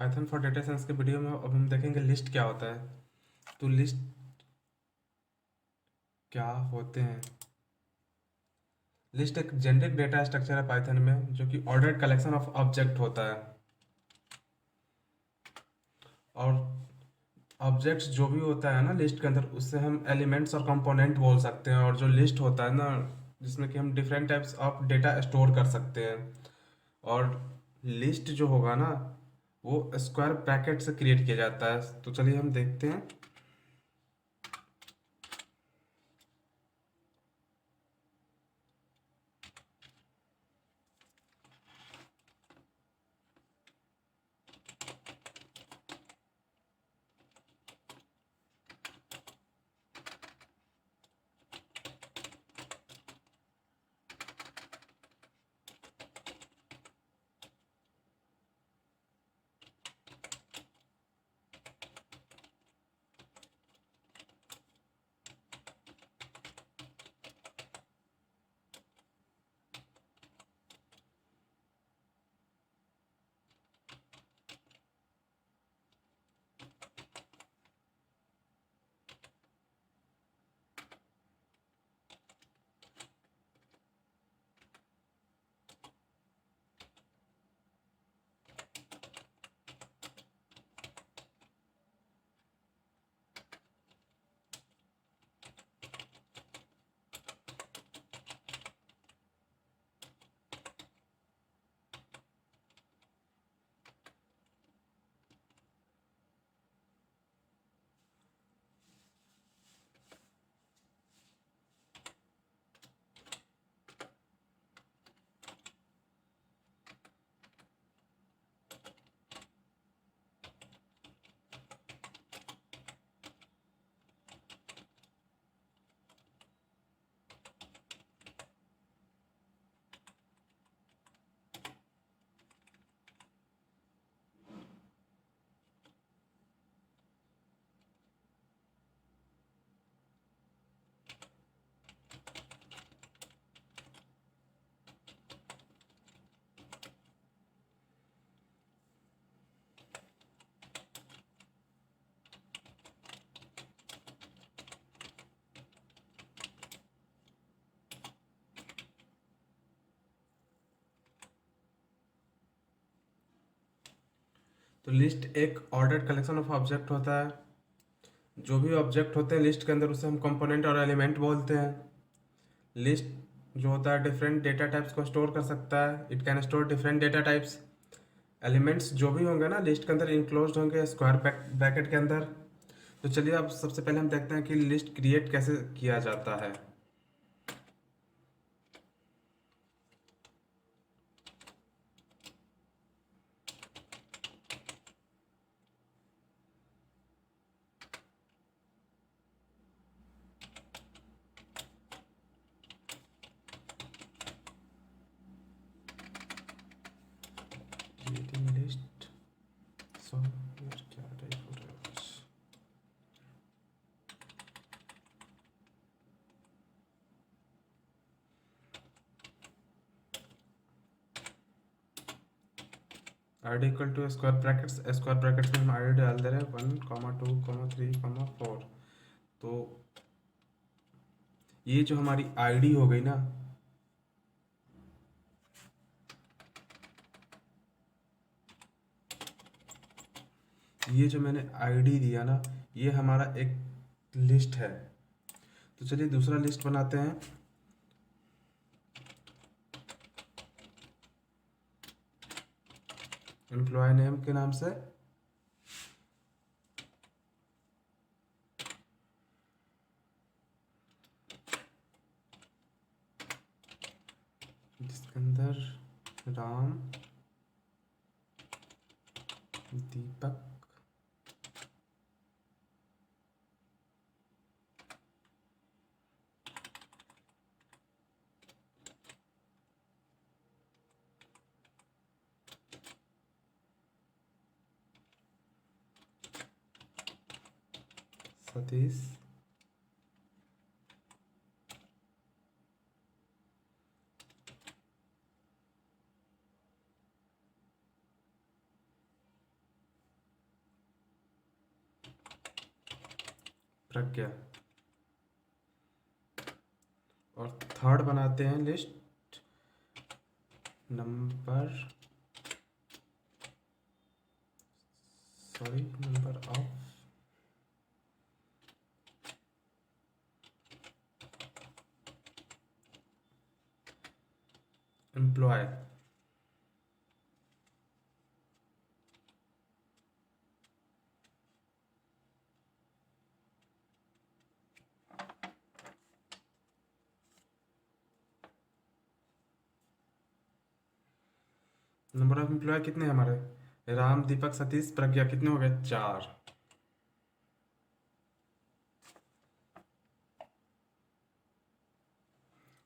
Python for data science के video में अब हम देखेंगे लिस्ट क्या होता है। तो लिस्ट क्या होते हैं? लिस्ट एक जेनेरिक डेटा स्ट्रक्चर है पाइथन में, जो कि ऑर्डर्ड कलेक्शन ऑफ ऑब्जेक्ट होता है। और ऑब्जेक्ट्स जो भी होता है ना लिस्ट के अंदर, उससे हम एलिमेंट्स और कंपोनेंट बोल सकते हैं। और जो लिस्ट होता है ना, जिसमें कि हम different types of data store कर सकते हैं। और लिस्ट जो होगा ना, वो स्क्वायर ब्रैकेट से क्रिएट किया जाता है। तो चलिए हम देखते हैं। तो लिस्ट एक ऑर्डर्ड कलेक्शन ऑफ ऑब्जेक्ट होता है। जो भी ऑब्जेक्ट होते हैं लिस्ट के अंदर, उसे हम कंपोनेंट और एलिमेंट बोलते हैं। लिस्ट जो होता है डिफरेंट डेटा टाइप्स को स्टोर कर सकता है। It can store different data types. Elements जो भी होंगे ना लिस्ट के अंदर इंक्लोज्ड होंगे स्क्वायर ब्रैकेट के अंदर। तो चलिए अब सबसे पहले हम देखते हैं कि लिस्ट क्रिएट कैसे किया जाता है। क्रिएटिंग लिस्ट, सॉफ्टवेयर क्या टाइप हो रहा है? I D equal to square brackets में हम आई डी डाल दे रहे हैं 1, 2, 3, 4। तो ये जो हमारी आईडी हो गई ना, ये जो मैंने आईडी दिया ना, ये हमारा एक लिस्ट है। तो चलिए दूसरा लिस्ट बनाते हैं। एम्प्लॉय नेम के नाम से। जिसके अंदर राम, दीपक, सतीश, प्रज्ञा। और थर्ड बनाते हैं list number of employ. Number of employ कितने हैं हमारे? राम, दीपक, सतीश, प्रज्ञा, कितने हो गए? 4।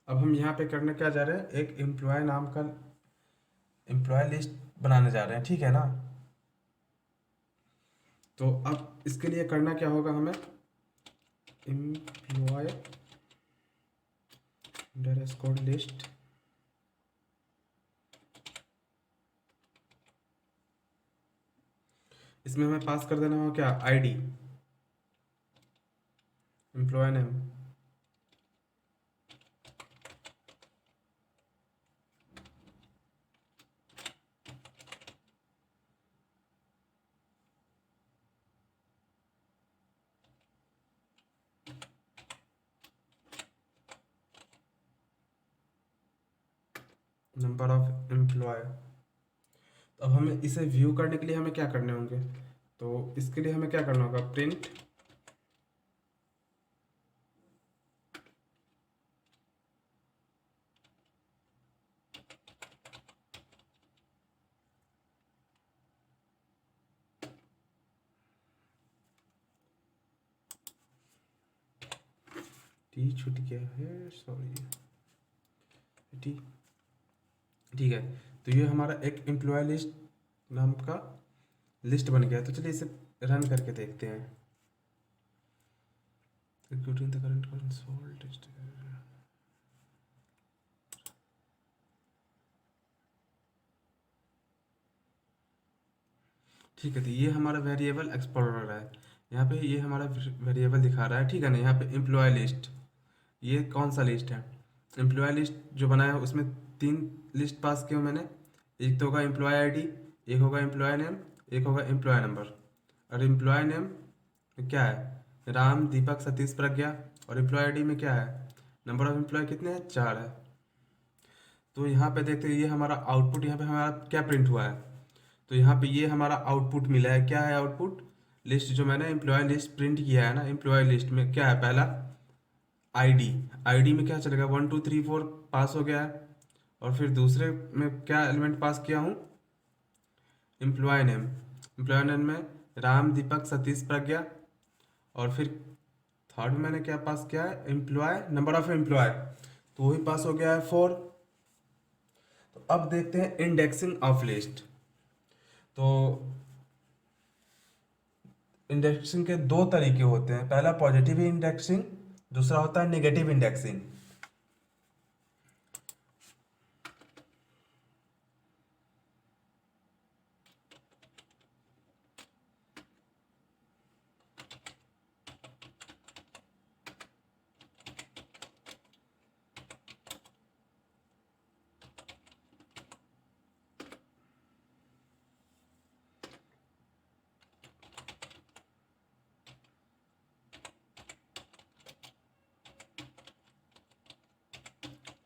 अब हम यहाँ पे करने क्या जा रहे हैं, एक एम्प्लॉय नाम का एम्प्लॉय लिस्ट बनाने जा रहे हैं, ठीक है ना। तो अब इसके लिए करना क्या होगा हमें, एम्प्लॉय अंडरस्कोर लिस्ट, इसमें हमें पास कर देना होगा क्या, ID, employ name, number of employ. अब हमें इसे व्यू करने के लिए हमें क्या करने होंगे, तो इसके लिए हमें क्या करना होगा, प्रिंट टी छूट गया है, सॉरी टी, ठीक है। तो ये हमारा एक एम्प्लॉय लिस्ट नाम का लिस्ट बन गया। तो चलिए इसे रन करके देखते हैं। Executing the current console test। ठीक है, तो ये हमारा वेरिएबल एक्सप्लोरर है। यहाँ पे ये हमारा वेरिएबल दिखा रहा है, ठीक है ना। यहाँ पे एम्प्लॉय लिस्ट, ये कौन सा लिस्ट है, एम्प्लॉय लिस्ट जो बनाया है उसमें 3 लिस्ट पास किया मैंने। एक तो होगा एम्प्लॉय आईडी, एक होगा एम्प्लॉय नेम, एक होगा एम्प्लॉय नंबर। और एम्प्लॉय नेम में क्या है, राम, दीपक, सतीश, प्रज्ञा। और एम्प्लॉय आईडी में क्या है, नंबर ऑफ एम्प्लॉय कितने हैं, 4 है। तो यहाँ पे देखते हैं ये हमारा आउटपुट, यहाँ पे हमारा क्या प्रिंट हुआ है। तो यहाँ पे ये हमारा आउटपुट मिला है, क्या है आउटपुट, लिस्ट जो मैंने एम्प्लॉय लिस्ट प्रिंट किया है ना, एम्प्लॉय लिस्ट में क्या है, पहला आईडी, आईडी में क्या चलेगा, 1 2 3 4 पास हो गया है। और फिर दूसरे में क्या एलिमेंट पास किया हूँ, एम्प्लॉय नेम, एम्प्लॉय नेम में राम, दीपक, सतीश, प्रज्ञा। और फिर थर्ड में मैंने क्या पास किया है, एम्प्लॉय नंबर ऑफ एम्प्लॉय, तो वही पास हो गया है 4। तो अब देखते हैं इंडेक्सिंग ऑफ लिस्ट। तो इंडेक्सिंग के 2 तरीके होते हैं, पहला पॉजिटिव इंडेक्सिंग, दूसरा होता है negative indexing.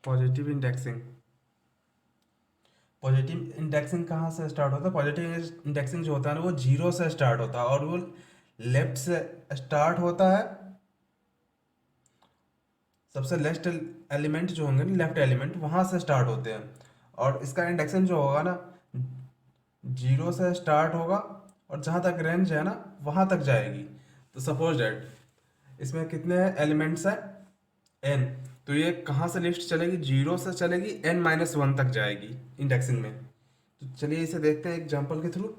Positive indexing, positive indexing कहाँ से स्टार्ट होता है, पॉजिटिव इंडेक्सिंग जो होता है ना वो 0 से स्टार्ट होता है, और वो लेफ्ट से स्टार्ट होता है। सबसे लेफ्ट एलिमेंट जो होंगे ना, लेफ्ट एलिमेंट वहां से स्टार्ट होते हैं। और इसका इंडेक्शन जो होगा ना, 0 से स्टार्ट होगा और जहां तक रेंज है ना वहां तक जाएगी। तो सपोज डेट इसमें कितने एलिमेंट्स हैं, n। तो ये कहाँ से लिस्ट चलेगी, 0 से चलेगी, n-1 तक जाएगी इंडेक्सिंग में। तो चलिए इसे देखते हैं एग्जांपल के थ्रू।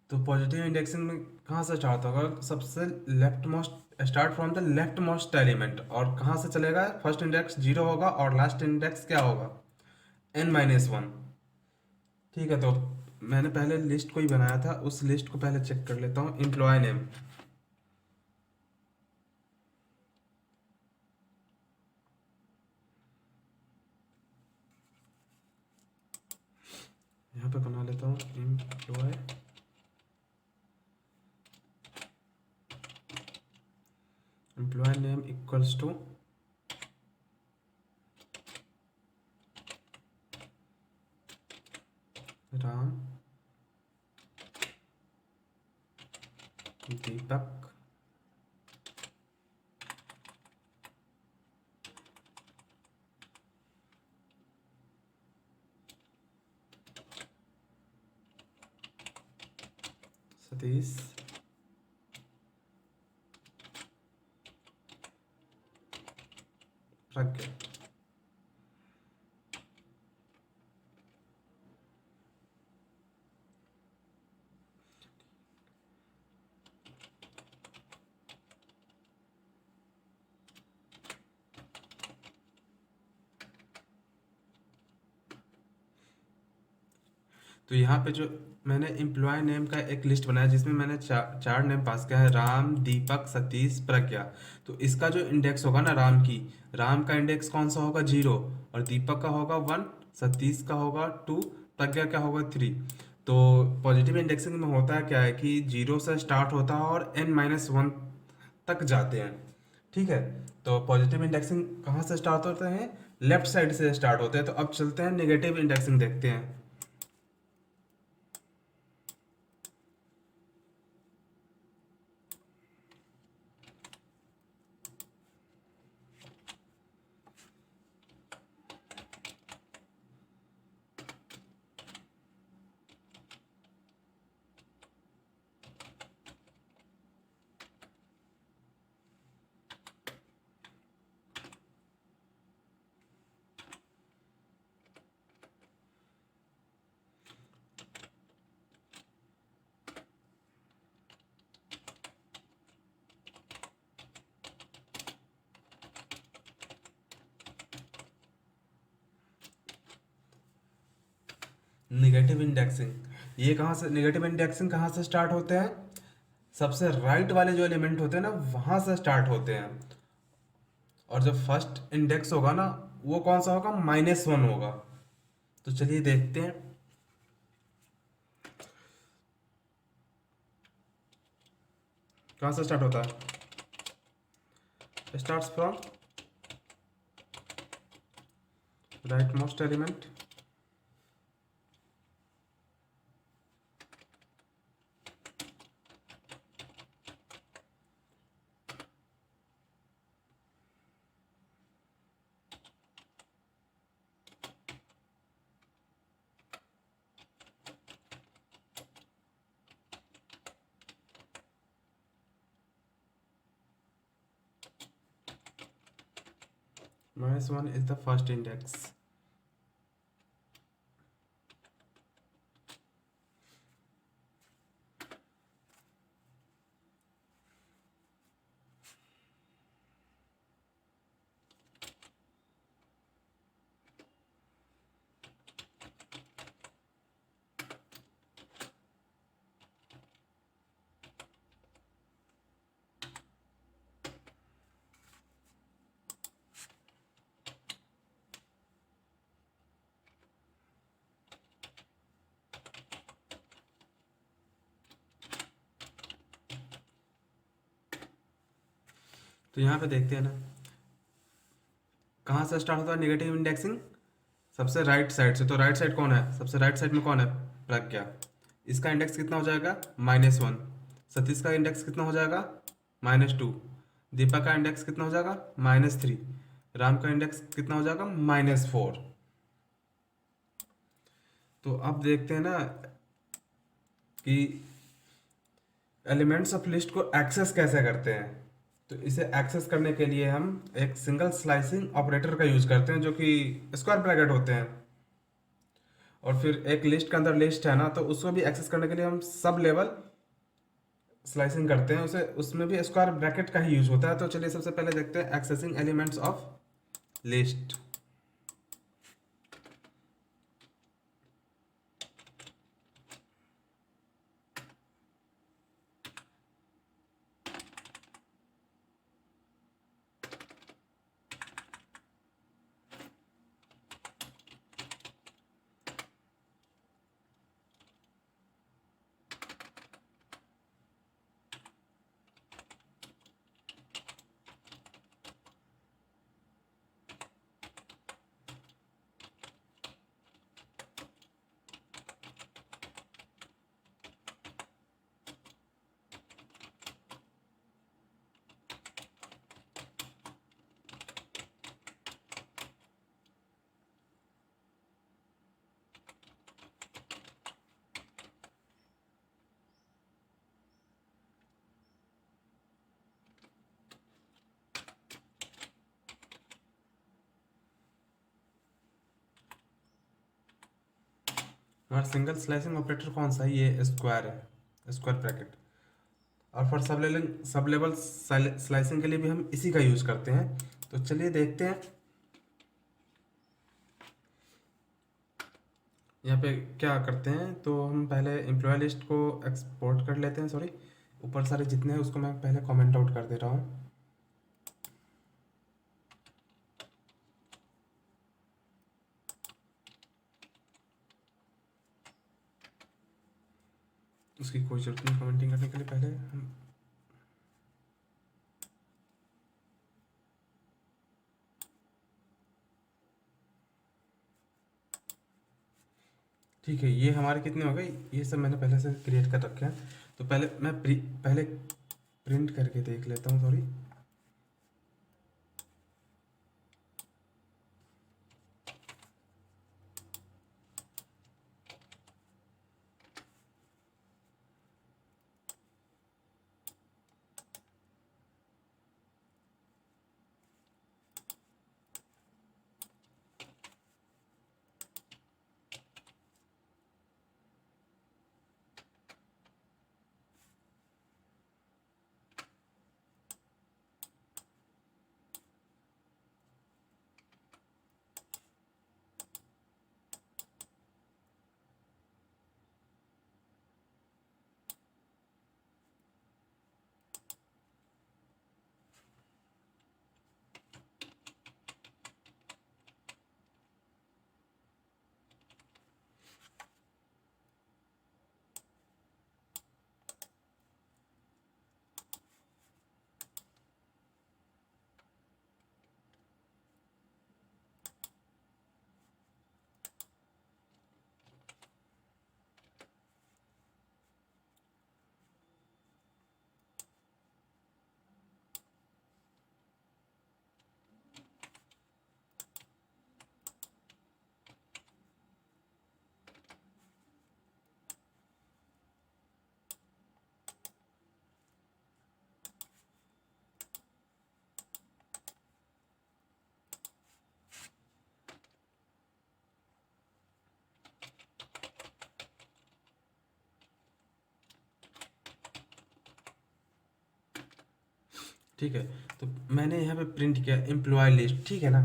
तो पॉजिटिव इंडेक्सिंग में कहाँ से स्टार्ट होगा? सबसे left most, start from the left most element, और कहाँ से चलेगा? फर्स्ट इंडेक्स 0 होगा और लास्ट इंडेक्स क्या होगा? n-1। ठीक है, तो मैंने पहले लिस्ट कोई बनाया था, उस लिस्ट को पहले चेक कर लेता हूँ। एम्प्लॉय नेम, यहाँ पे बना लेता हूँ employ. Employ name equals to Ram, Deepak, Satish, Pragya. तो यहाँ पे जो मैंने एम्प्लॉय नेम का एक लिस्ट बनाया जिसमें मैंने चार नेम पास किया है, राम, दीपक, सतीश, प्रज्ञा। तो इसका जो इंडेक्स होगा ना राम की, राम का इंडेक्स कौन सा होगा? 0, और दीपक का होगा 1, सतीश का होगा 2, प्रज्ञा का होगा 3। तो पॉजिटिव इंडेक्सिंग में होता है क्या है कि 0 से स्टार्ट होता है और n-1 तक जाते हैं। ठीक है, तो पॉजिटिव इंडेक्सिंग कहाँ से स्टार्ट होते हैं? लेफ्ट साइड से स्टार्ट होते हैं। तो अब चलते हैं नेगेटिव इंडेक्सिंग देखते हैं। निगेटिव इंडेक्सिंग, ये कहाँ से, नेगेटिव इंडेक्सिंग कहाँ से स्टार्ट होते हैं? सबसे राइट वाले जो एलिमेंट होते हैं ना, वहां से स्टार्ट होते हैं। और जो फर्स्ट इंडेक्स होगा ना, वो कौन सा होगा? -1 होगा। तो चलिए देखते हैं। कहाँ से स्टार्ट होता है? Starts from right most element. -1 is the first index. तो यहाँ पे देखते हैं ना, कहाँ से स्टार्ट होता है नेगेटिव इंडेक्सिंग? सबसे राइट साइड से। तो राइट साइड कौन है? सबसे राइट साइड में कौन है? प्रज्ञा। इसका इंडेक्स कितना हो जाएगा? -1। सतीश का इंडेक्स कितना हो जाएगा? -2। दीपक का इंडेक्स कितना हो जाएगा? -3। राम का इंडेक्स कितना हो जाएगा? -4। तो अब देखते हैं ना कि एलिमेंट्स ऑफ लिस्ट को एक्सेस कैसे करते हैं। तो इसे एक्सेस करने के लिए हम एक सिंगल स्लाइसिंग ऑपरेटर का यूज करते हैं, जो कि स्क्वायर ब्रैकेट होते हैं। और फिर एक लिस्ट के अंदर लिस्ट है ना, तो उसको भी एक्सेस करने के लिए हम सब लेवल स्लाइसिंग करते हैं, उसे उसमें भी स्क्वायर ब्रैकेट का ही यूज होता है। तो चलिए सबसे पहले देखते हैं एक्सेसिंग एलिमेंट्स ऑफ लिस्ट। हमारा सिंगल स्लाइसिंग ऑपरेटर कौन सा है? ये स्क्वायर है, स्क्वायर ब्रैकेट। और फॉर सब लेवल स्लाइसिंग के लिए भी हम इसी का यूज करते हैं। तो चलिए देखते हैं यहाँ पे क्या करते हैं। तो हम पहले एम्प्लॉय लिस्ट को एक्सपोर्ट कर लेते हैं, सॉरी, ऊपर सारे जितने हैं उसको मैं पहले कमेंट आउट कर दे रहा हूँ। उसकी कोई जरूरत नहीं कमेंटिंग करने के लिए, पहले हम ठीक है। ये हमारे कितने हो गए, ये सब मैंने पहले से क्रिएट कर रखे हैं। तो पहले मैं पहले प्रिंट करके देख लेता हूँ, सॉरी। ठीक है, तो मैंने यहाँ पे प्रिंट किया एम्प्लॉय लिस्ट, ठीक है ना।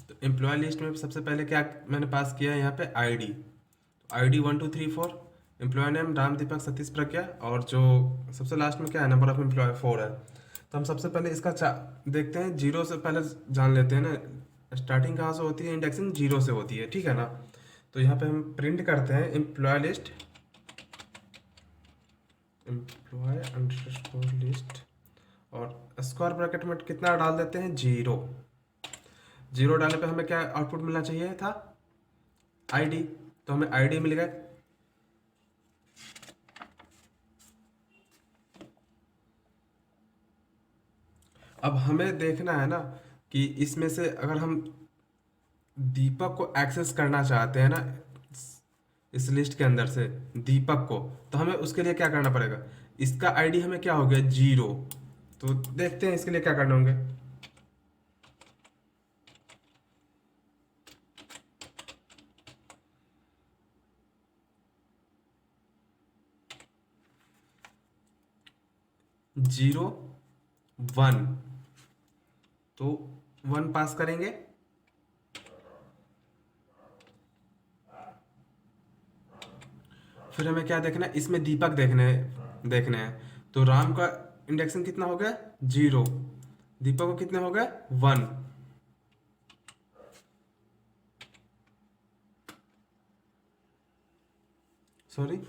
तो एम्प्लॉय लिस्ट में सबसे पहले क्या मैंने पास किया है यहाँ पे आईडी। तो ID 1 2 3 4, employ name Ram Deepak Satish प्रज्ञा, और जो सबसे लास्ट में क्या है, नंबर ऑफ एम्प्लॉय 4 है। तो हम सबसे पहले इसका देखते हैं, जीरो से पहले जान लेते हैं ना, स्टार्टिंग कहाँ से होती है, इंडेक्सिंग जीरो से होती है, ठीक है ना। तो यहाँ पे हम प्रिंट करते हैं employ list, employ underscore list, और स्क्वायर ब्रैकेट में कितना डाल देते हैं, जीरो। जीरो डालने पे हमें क्या आउटपुट मिलना चाहिए था, आईडी। तो हमें आईडी मिल गए। अब हमें देखना है ना कि इसमें से अगर हम दीपक को एक्सेस करना चाहते हैं ना, इस लिस्ट के अंदर से दीपक को, तो हमें उसके लिए क्या करना पड़ेगा, इसका आईडी हमें क्या हो गया, जीरो। तो देखते हैं इसके लिए क्या करना होंगे। 0 1, तो 1 पास करेंगे। फिर हमें क्या देखना है, इसमें दीपक देखने हैं। तो राम का इंडेक्सन कितना हो गया 0, दीपक को कितने हो गए 1। Sorry,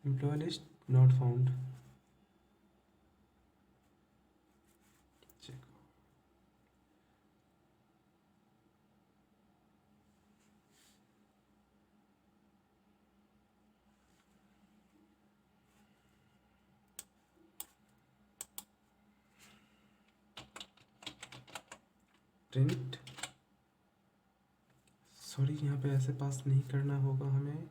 employ list not found. Print, sorry यहाँ पे ऐसे पास नहीं करना होगा हमें।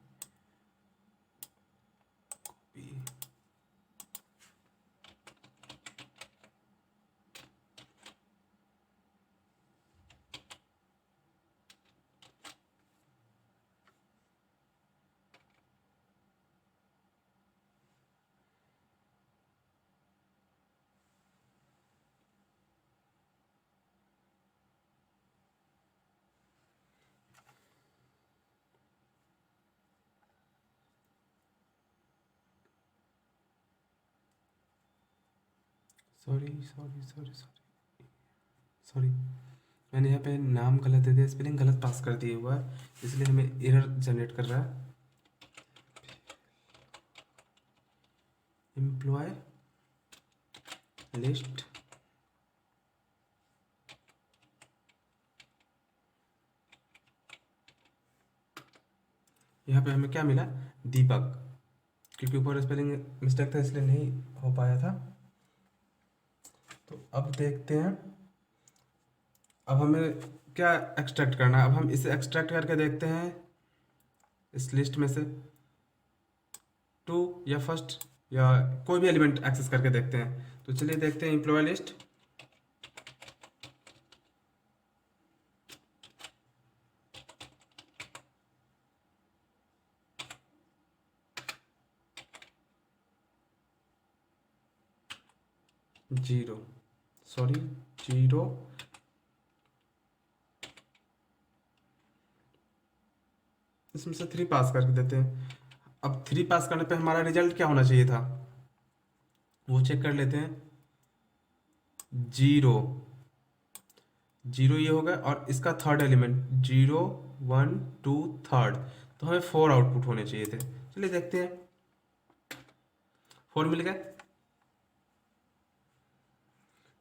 सॉरी, मैंने यहाँ पे नाम गलत दे दिया, स्पेलिंग गलत पास कर दिया हुआ है, इसलिए हमें एरर जनरेट कर रहा है। एम्प्लॉय लिस्ट यहाँ पे हमें क्या मिला दीपक, क्योंकि ऊपर स्पेलिंग मिस्टेक था इसलिए नहीं हो पाया था। तो अब देखते हैं, अब हमें क्या एक्सट्रैक्ट करना है। अब हम इसे एक्सट्रैक्ट करके देखते हैं इस लिस्ट में से 2 या फर्स्ट या कोई भी एलिमेंट एक्सेस करके देखते हैं। तो चलिए देखते हैं एम्प्लॉय लिस्ट। जीरो, सॉरी 0, इसमें से 3 पास करके देते हैं। अब 3 पास करने पे हमारा रिजल्ट क्या होना चाहिए था वो चेक कर लेते हैं। 0 0 ये होगा, और इसका थर्ड एलिमेंट 0 1 2 थर्ड, तो हमें 4 आउटपुट होने चाहिए थे। चलिए देखते हैं, 4 मिल गए।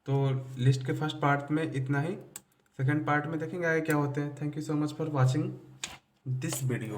तो लिस्ट के फर्स्ट पार्ट में इतना ही, सेकंड पार्ट में देखेंगे आगे क्या होते हैं। Thank you so much for watching this video.